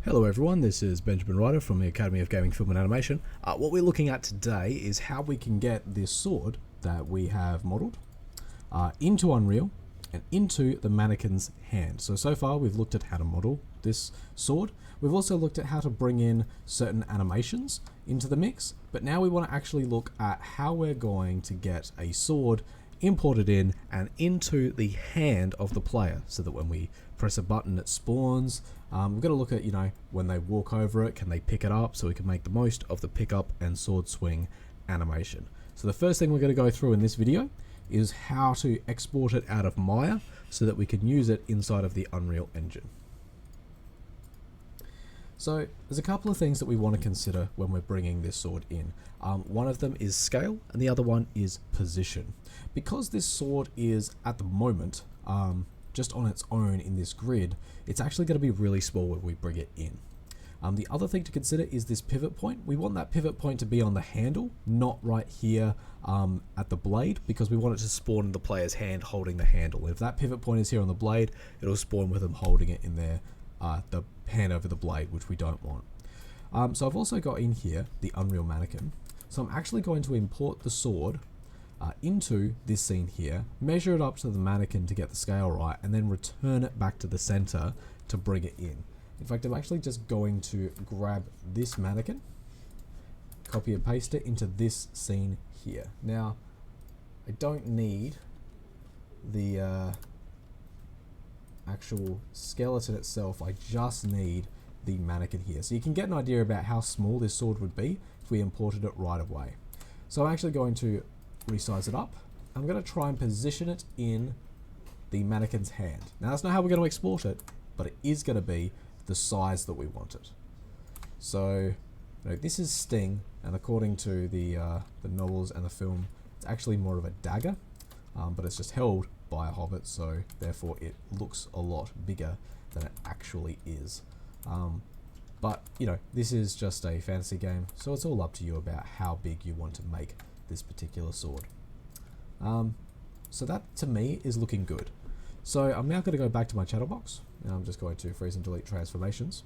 Hello everyone, this is Benjamin Ryder from the Academy of Gaming, Film and Animation. What we're looking at today is how we can get this sword that we have modelled into Unreal and into the mannequin's hand. So far we've looked at how to model this sword. We've also looked at how to bring in certain animations into the mix, but now we want to actually look at how we're going to get a sword imported in and into the hand of the player, so that when we press a button it spawns. We've got to look at, when they walk over it, can they pick it up, so we can make the most of the pick up and sword swing animation. So the first thing we're going to go through in this video is how to export it out of Maya so that we can use it inside of the Unreal Engine. So there's a couple of things that we want to consider when we're bringing this sword in. One of them is scale and the other one is position. Because this sword is at the moment just on its own in this grid, it's actually going to be really small when we bring it in. The other thing to consider is this pivot point. We want that pivot point to be on the handle, not right here at the blade, because we want it to spawn in the player's hand holding the handle. If that pivot point is here on the blade, it'll spawn with them holding it in their the hand over the blade, which we don't want. So I've also got in here the Unreal Mannequin. So I'm actually going to import the sword into this scene here, measure it up to the mannequin to get the scale right, and then return it back to the center to bring it in. In fact, I'm actually just going to grab this mannequin, copy and paste it into this scene here. Now, I don't need the actual skeleton itself, I just need the mannequin here. So you can get an idea about how small this sword would be if we imported it right away. So I'm actually going to resize it up. I'm going to try and position it in the mannequin's hand. Now that's not how we're going to export it, but it is going to be the size that we want it. So this is Sting, and according to the novels and the film, it's actually more of a dagger, but it's just held by a hobbit, so therefore it looks a lot bigger than it actually is. But this is just a fantasy game, so it's all up to you about how big you want to make this particular sword. So that to me is looking good. So I'm now going to go back to my channel box, and I'm just going to freeze and delete transformations.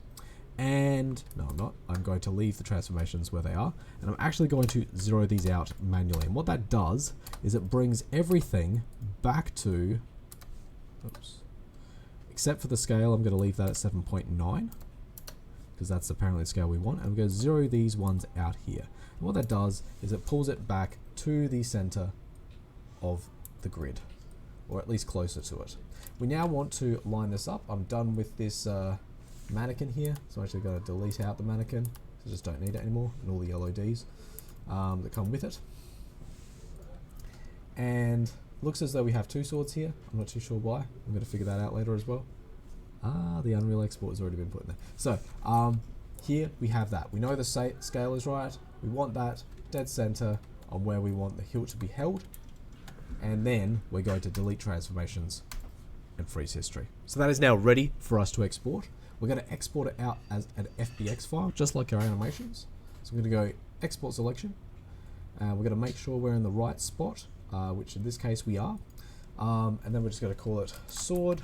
And no, I'm not. I'm going to leave the transformations where they are, and I'm actually going to zero these out manually. And what that does is it brings everything back to, except for the scale, I'm going to leave that at 7.9 because that's apparently the scale we want. And I'm going to zero these ones out here. And what that does is it pulls it back to the center of the grid, or at least closer to it. We now want to line this up. I'm done with this mannequin here, so I'm actually going to delete out the mannequin, so I just don't need it anymore, and all the LODs that come with it. And looks as though we have two swords here. I'm not too sure why. I'm going to figure that out later as well. The Unreal export has already been put in there. So here we have that. We know the scale is right. We want that dead center on where we want the hilt to be held, and then we're going to delete transformations and freeze history. So that is now ready for us to export. We're going to export it out as an FBX file, just like our animations. So I'm going to go export selection. We're going to make sure we're in the right spot, which in this case we are. And then we're just going to call it sword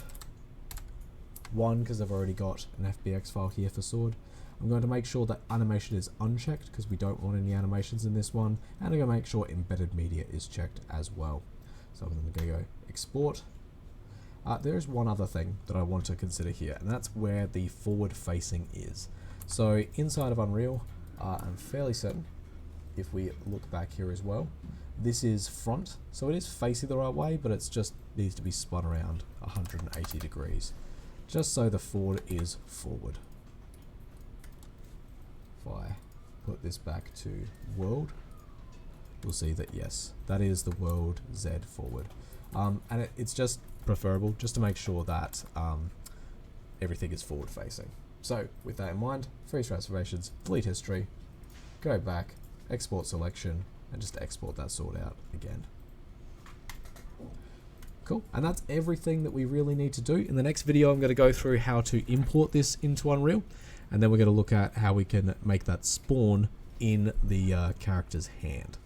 1, because I've already got an FBX file here for sword. I'm going to make sure that animation is unchecked because we don't want any animations in this one. And I'm going to make sure embedded media is checked as well. So I'm going to go export. There is one other thing that I want to consider here, and that's where the forward facing is. So inside of Unreal, I'm fairly certain, if we look back here as well, this is front. So it is facing the right way, but it's just needs to be spun around 180 degrees, just so the forward is forward. If I put this back to world, you'll see that yes, that is the world Z forward. And it's just preferable just to make sure that everything is forward facing. So with that in mind, freeze transformations, delete history, go back, export selection, and just export that sword out again. Cool, and that's everything that we really need to do. In the next video, I'm going to go through how to import this into Unreal, and then we're going to look at how we can make that spawn in the character's hand.